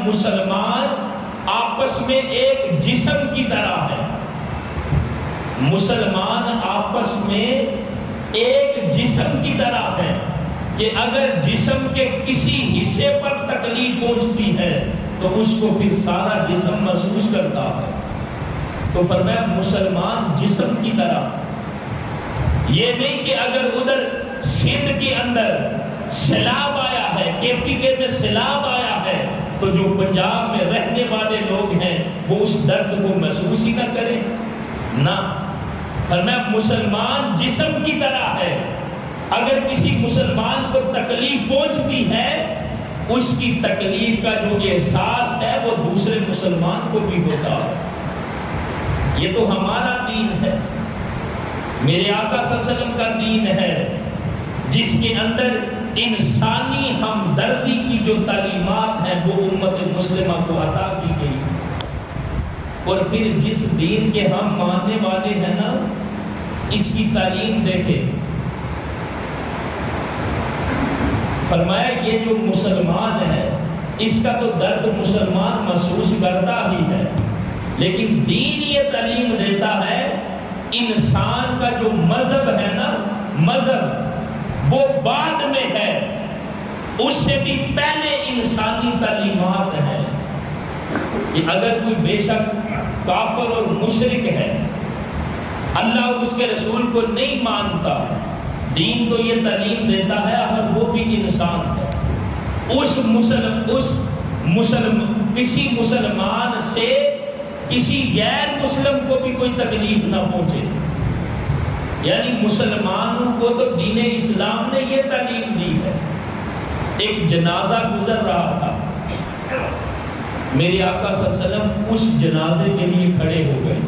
مسلمان آپس میں ایک جسم کی طرح ہے. مسلمان آپس میں ایک جسم کی طرح ہے کہ اگر جسم کے کسی حصے پر تکلیف پہنچتی ہے تو اس کو پھر سارا جسم محسوس کرتا ہے. تو فرمایا مسلمان جسم کی طرح. یہ نہیں کہ اگر ادھر سندھ کے اندر سیلاب آیا ہے، KPK میں سیلاب آیا ہے، تو جو پنجاب میں رہنے والے لوگ ہیں وہ اس درد کو محسوس ہی نہ کریں. نہ، فرمایا مسلمان جسم کی طرح ہے. اگر کسی مسلمان کو تکلیف پہنچتی ہے، اس کی تکلیف کا جو احساس ہے وہ دوسرے مسلمان کو بھی ہوتا ہے. یہ تو ہمارا دین ہے، میرے آقا صلی اللہ علیہ وسلم کا دین ہے، جس کے اندر انسانی ہمدردی کی جو تعلیمات ہیں وہ امت مسلمہ کو عطا کی گئی. اور پھر جس دین کے ہم ماننے والے ہیں نا، اس کی تعلیم دیکھیں. فرمایا یہ جو مسلمان ہے اس کا تو درد مسلمان محسوس کرتا ہی ہے، لیکن دین یہ تعلیم دیتا ہے انسان کا جو مذہب ہے نا، مذہب وہ بعد میں ہے، اس سے بھی پہلے انسانی تعلیمات ہیں. کہ اگر کوئی بے شک کافر اور مشرک ہے، اللہ اور اس کے رسول کو نہیں مانتا، دین تو یہ تعلیم دیتا ہے اگر وہ بھی انسان ہے، کسی مسلمان سے کسی غیر مسلم کو بھی کوئی تکلیف نہ پہنچے. یعنی مسلمانوں کو تو دین اسلام نے یہ تعلیم دی ہے. ایک جنازہ گزر رہا تھا، میرے آقا صلی اللہ علیہ وسلم اس جنازے کے لیے کھڑے ہو گئے.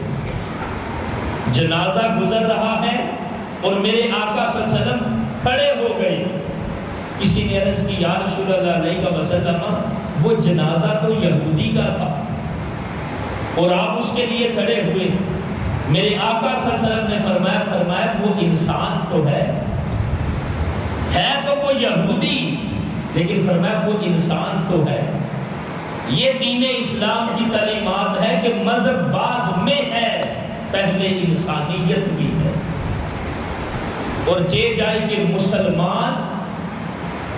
جنازہ گزر رہا ہے اور میرے آقا صلی اللہ علیہ وسلم کھڑے ہو گئے. کسی نے عرض کی یا رسول اللہ علیہ وسلم وہ جنازہ تو یہودی کا تھا اور آپ اس کے لیے کھڑے ہوئے. میرے آقا صلی اللہ علیہ وسلم نے فرمایا وہ انسان تو ہے تو وہ یہودی، لیکن فرمایا وہ انسان تو ہے. یہ دین اسلام کی تعلیمات ہے کہ مذہب بعد میں ہے، پہلے انسانیت بھی ہے. اور جائے کہ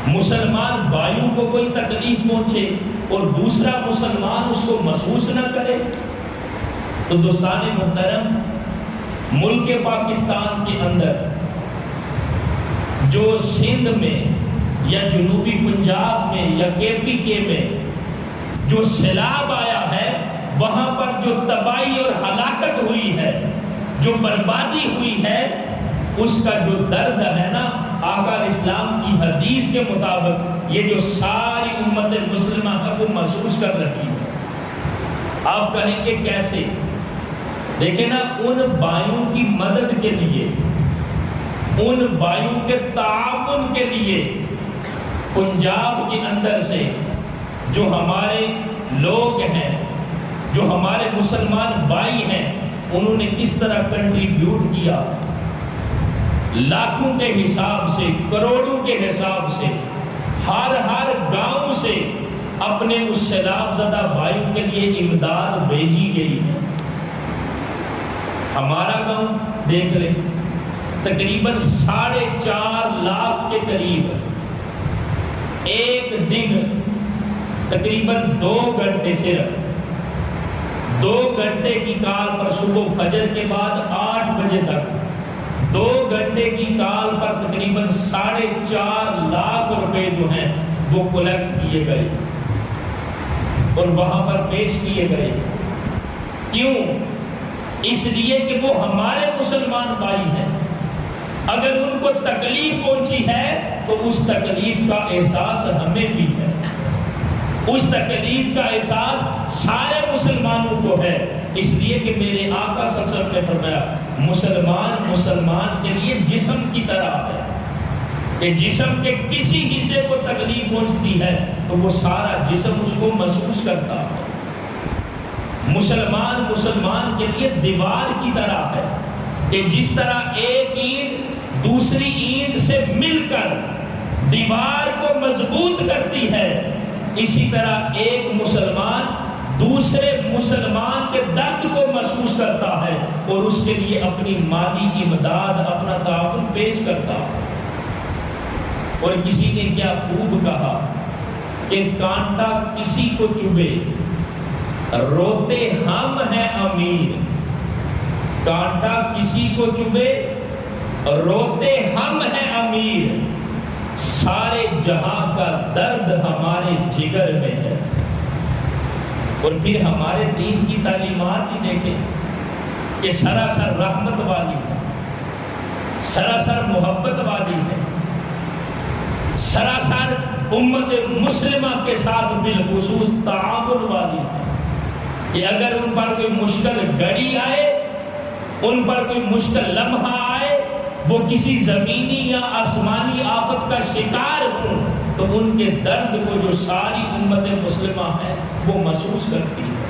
مسلمان بھائیوں کو کوئی تکلیف پہنچے اور دوسرا مسلمان اس کو محسوس نہ کرے. تو دوستان محترم، ملک پاکستان کے اندر جو سندھ میں یا جنوبی پنجاب میں یا KPK میں جو سیلاب آیا ہے، وہاں پر جو تباہی اور ہلاکت ہوئی ہے، جو بربادی ہوئی ہے، اس کا جو درد ہے نا، آقا اسلام کی حدیث کے مطابق یہ جو ساری امت مسلمہ ہے وہ محسوس کر رہی ہے. آپ کہیں گے کیسے؟ دیکھیں نا، ان بھائیوں کی مدد کے لیے، ان بھائیوں کے تعاون کے لیے پنجاب کے اندر سے جو ہمارے لوگ ہیں، جو ہمارے مسلمان بھائی ہیں، انہوں نے کس طرح کنٹریبیوٹ کیا. لاکھوں کے حساب سے، کروڑوں کے حساب سے، ہر گاؤں سے اپنے اس سیلاب زدہ بھائیوں کے لیے امداد بھیجی گئی ہے. ہمارا گاؤں دیکھ لیں، تقریباً 4.5 لاکھ کے قریب ایک دن تقریباً 2 گھنٹے صرف 2 گھنٹے کی کال پر صبح فجر کے بعد 8 بجے تک 2 گھنٹے کی کال پر تقریباً 4.5 لاکھ روپے جو ہیں وہ کلیکٹ کیے گئے اور وہاں پر پیش کیے گئے. کیوں؟ اس لیے کہ وہ ہمارے مسلمان بھائی ہیں. اگر ان کو تکلیف پہنچی ہے تو اس تکلیف کا احساس ہمیں بھی ہے، اس تکلیف کا احساس سارے مسلمانوں کو ہے. اس لیے کہ میرے آقا صلی اللہ علیہ وسلم نے فرمایا مسلمان کے لیے جسم کی طرح ہے کہ جسم کے کسی حصے کو تکلیف پہنچتی ہے تو وہ سارا جسم اس کو محسوس کرتا ہے. مسلمان کے لیے دیوار کی طرح ہے کہ جس طرح ایک اینٹ دوسری اینٹ سے مل کر دیوار کو مضبوط کرتی ہے، اسی طرح ایک مسلمان دوسرے مسلمان کے درد کو محسوس کرتا ہے اور اس کے لیے اپنی مالی امداد، اپنا تعاون پیش کرتا ہے۔ اور کسی نے کیا خوب کہا کہ کانٹا کسی کو چبھے روتے ہم ہیں امیر، کانٹا کسی کو چبھے روتے ہم ہیں امیر، سارے جہاں کا درد ہمارے جگر میں ہے۔ اور پھر ہمارے دین کی تعلیمات ہی دیکھیں کہ سراسر رحمت والی ہے، سراسر محبت والی ہے، سراسر امت مسلمہ کے ساتھ بالخصوص تعاون والی ہے کہ اگر ان پر کوئی مشکل گھڑی آئے، ان پر کوئی مشکل لمحہ آئے، وہ کسی زمینی یا آسمانی آفت کا شکار ہوں، تو ان کے درد کو جو ساری امت مسلمہ ہے وہ محسوس کرتی ہے۔